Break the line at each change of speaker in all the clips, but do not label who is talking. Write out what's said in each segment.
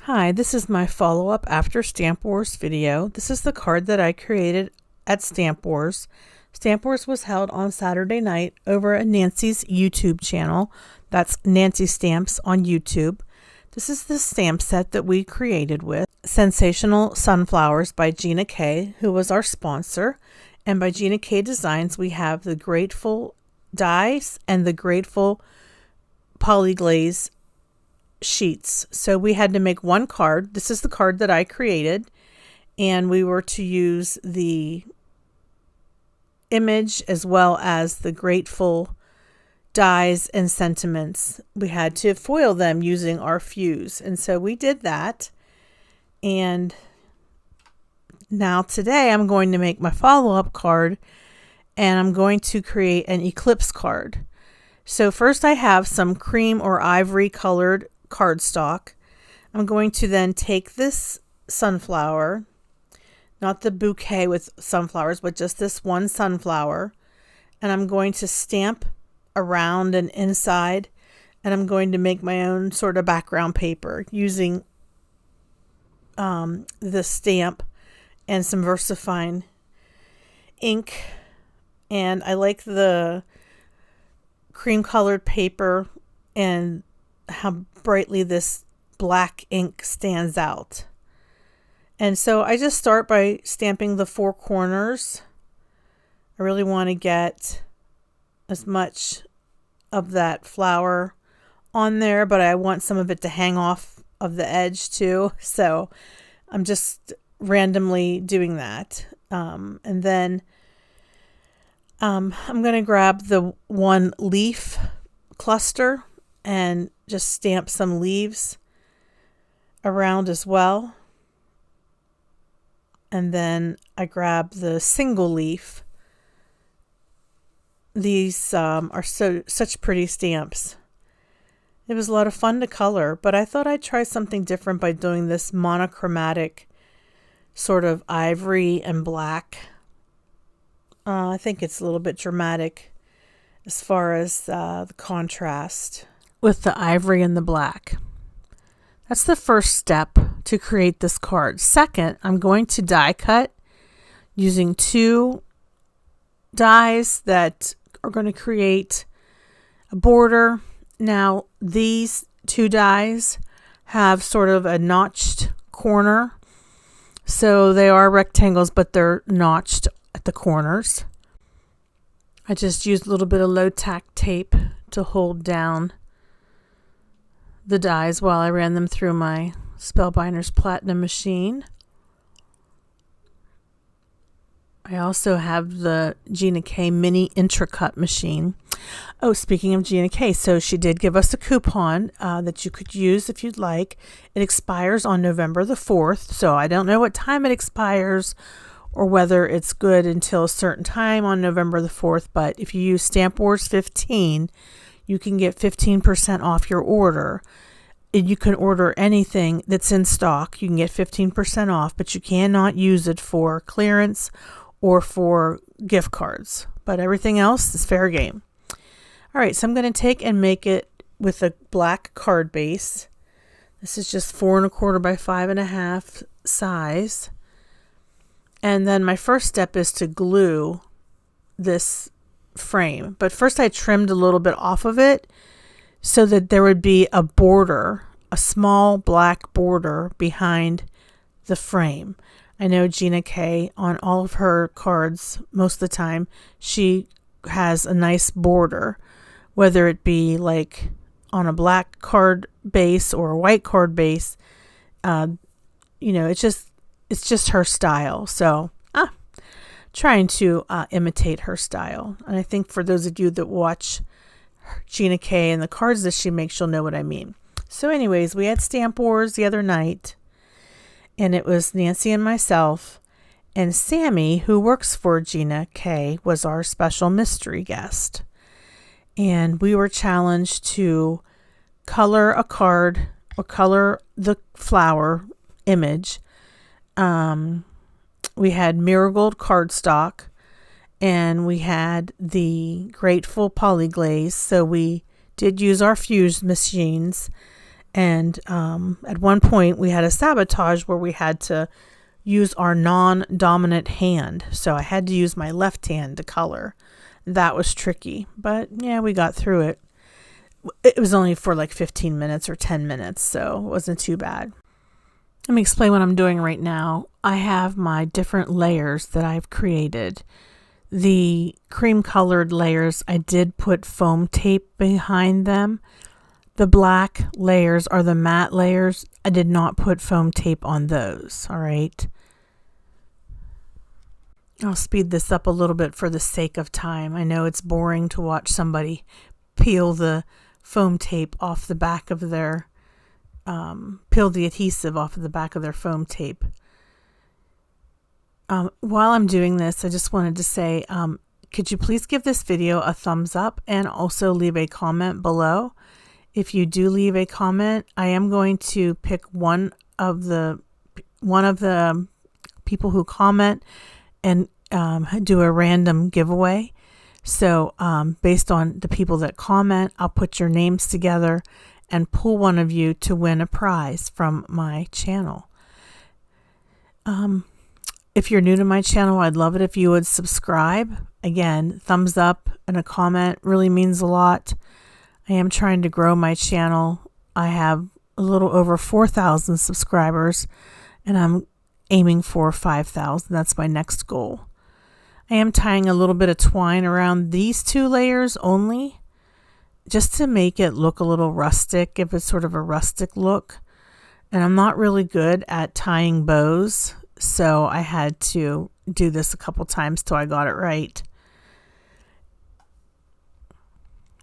Hi, this is my follow-up after Stamp Wars video. This is the card that I created at Stamp Wars. Stamp Wars was held on Saturday night over at Nancy's YouTube channel. That's Nancy Stamps on YouTube. This is the stamp set that we created with Sensational Sunflowers by Gina K, who was our sponsor. And by Gina K Designs, we have the Grateful dies and the Grateful polyglaze sheets. So we had to make one card. This is the card that I created, and we were to use the image as well as the Grateful dies and sentiments. We had to foil them using our fuse, and so we did that. And now today I'm going to make my follow-up card, and I'm going to create an eclipse card. So first I have some cream or ivory colored cardstock. I'm going to then take this sunflower, not the bouquet with sunflowers, but just this one sunflower, and I'm going to stamp around and inside, and I'm going to make my own sort of background paper using the stamp and some VersaFine ink. And I like the cream colored paper and how brightly this black ink stands out. And so I just start by stamping the four corners. I really want to get as much of that flower on there, but I want some of it to hang off of the edge too. So I'm just randomly doing that. And then I'm going to grab the one leaf cluster and just stamp some leaves around as well. And then I grab the single leaf. These are such pretty stamps. It was a lot of fun to color, but I thought I'd try something different by doing this monochromatic sort of ivory and black. I think it's a little bit dramatic as far as the contrast with the ivory and the black. That's the first step to create this card. Second, I'm going to die cut using two dies that are going to create a border. Now, these two dies have sort of a notched corner. So they are rectangles, but they're notched at the corners. I just used a little bit of low tack tape to hold down the dies while I ran them through my Spellbinders Platinum machine. I also have the Gina K Mini Intracut machine. Oh, speaking of Gina K, so she did give us a coupon that you could use if you'd like. It expires on November the 4th, so I don't know what time it expires or whether it's good until a certain time on November the 4th, but if you use Stamp Wars 15, you can get 15% off your order. And you can order anything that's in stock. You can get 15% off, but you cannot use it for clearance or for gift cards. But everything else is fair game. All right, so I'm going to take and make it with a black card base. This is just 4 1/4 by 5 1/2 size. And then my first step is to glue this frame. But first I trimmed a little bit off of it so that there would be a border, a small black border behind the frame. I know Gina K, on all of her cards, most of the time, she has a nice border, whether it be like on a black card base or a white card base. It's just her style. So trying to imitate her style. And I think for those of you that watch Gina K and the cards that she makes, you'll know what I mean. So anyways, we had Stamp Wars the other night, and it was Nancy and myself, and Sami, who works for Gina K, was our special mystery guest. And we were challenged to color a card or color the flower image. We had Marigold cardstock, and we had the Grateful polyglaze. So we did use our fuse machines And at one point we had a sabotage where we had to use our non-dominant hand. So I had to use my left hand to color. That was tricky, but yeah, we got through it. It was only for like 15 minutes or 10 minutes, so it wasn't too bad. Let me explain what I'm doing right now. I have my different layers that I've created. The cream colored layers, I did put foam tape behind them. The black layers are the matte layers. I did not put foam tape on those, all right? I'll speed this up a little bit for the sake of time. I know it's boring to watch somebody peel the foam tape off the back of their, peel the adhesive off of the back of their foam tape. While I'm doing this, I just wanted to say, could you please give this video a thumbs up and also leave a comment below? If you do leave a comment, I am going to pick one of the people who comment and do a random giveaway. So based on the people that comment, I'll put your names together and pull one of you to win a prize from my channel. If you're new to my channel, I'd love it if you would subscribe. Again, thumbs up and a comment really means a lot. I am trying to grow my channel. I have a little over 4,000 subscribers, and I'm aiming for 5,000. That's my next goal. I am tying a little bit of twine around these two layers only, just to make it look a little rustic, give it sort of a rustic look. And I'm not really good at tying bows, so I had to do this a couple times till I got it right.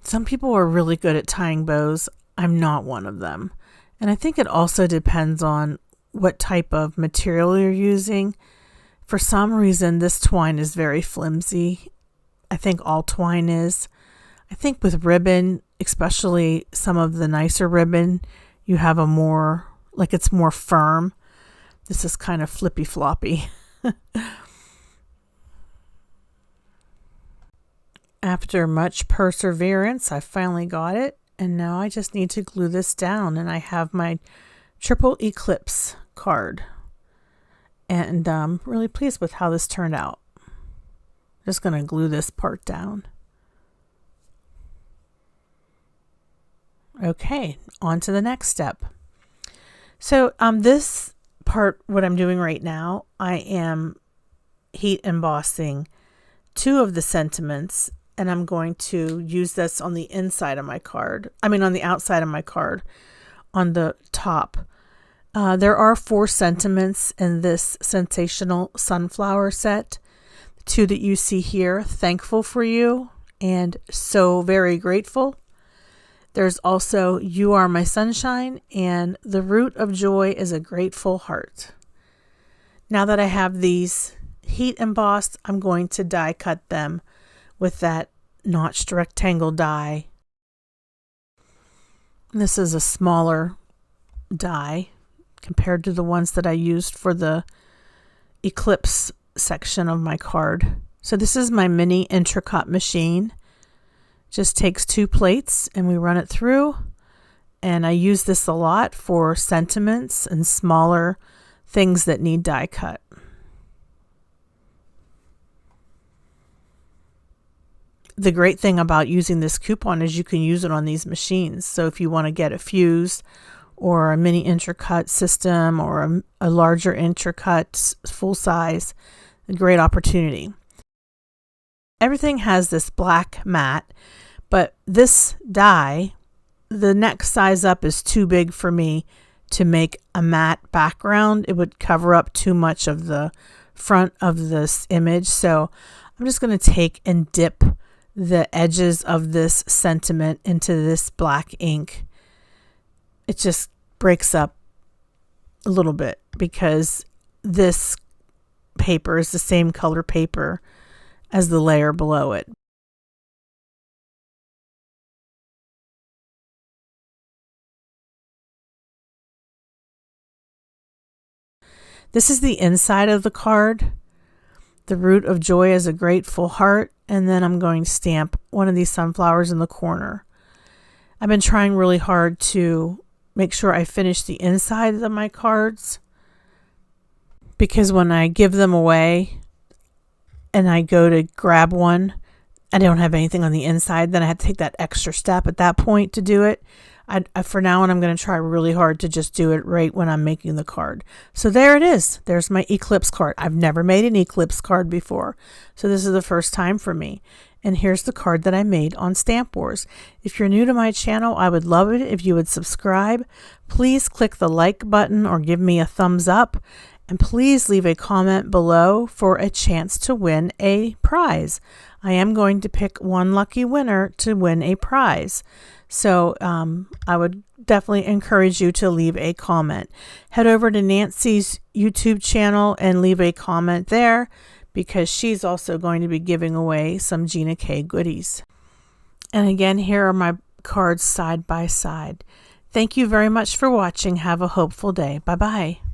Some people are really good at tying bows. I'm not one of them. And I think it also depends on what type of material you're using. For some reason, this twine is very flimsy. I think all twine is. I think with ribbon, especially some of the nicer ribbon, you have a more, like it's more firm. This is kind of flippy floppy. After much perseverance, I finally got it, and now I just need to glue this down, and I have my triple eclipse card, and I'm really pleased with how this turned out. Just going to glue this part down. Okay, on to the next step. So this part, what I'm doing right now, I am heat embossing two of the sentiments, and I'm going to use this on the inside of my card. I mean on the outside of my card, on the top. There are 4 sentiments in this Sensational sunflower set. The 2 that you see here, Thankful for You and So Very Grateful. There's also You Are My Sunshine and The Root of Joy is a Grateful Heart. Now that I have these heat embossed, I'm going to die cut them with that notched rectangle die. This is a smaller die compared to the ones that I used for the eclipse section of my card. So this is my mini intricate machine. Just takes 2 plates and we run it through, and I use this a lot for sentiments and smaller things that need die cut. The great thing about using this coupon is you can use it on these machines. So if you want to get a fuse or a mini intricate system or a larger intricate full size, a great opportunity. Everything has this black mat, but this die, the next size up is too big for me to make a matte background. It would cover up too much of the front of this image. So I'm just going to take and dip the edges of this sentiment into this black ink. It just breaks up a little bit because this paper is the same color paper as the layer below it. This is the inside of the card. The root of joy is a grateful heart, and then I'm going to stamp one of these sunflowers in the corner. I've been trying really hard to make sure I finish the inside of my cards, because when I give them away and I go to grab one, I don't have anything on the inside, then I have to take that extra step at that point to do it. For now on, I'm going to try really hard to just do it right when I'm making the card. So there it is. There's my eclipse card. I've never made an eclipse card before, so this is the first time for me. And here's the card that I made on Stamp Wars. If you're new to my channel, I would love it if you would subscribe. Please click the like button or give me a thumbs up. And please leave a comment below for a chance to win a prize. I am going to pick one lucky winner to win a prize. So I would definitely encourage you to leave a comment. Head over to Nancy's YouTube channel and leave a comment there, because she's also going to be giving away some Gina K goodies. And again, here are my cards side by side. Thank you very much for watching. Have a hopeful day. Bye-bye.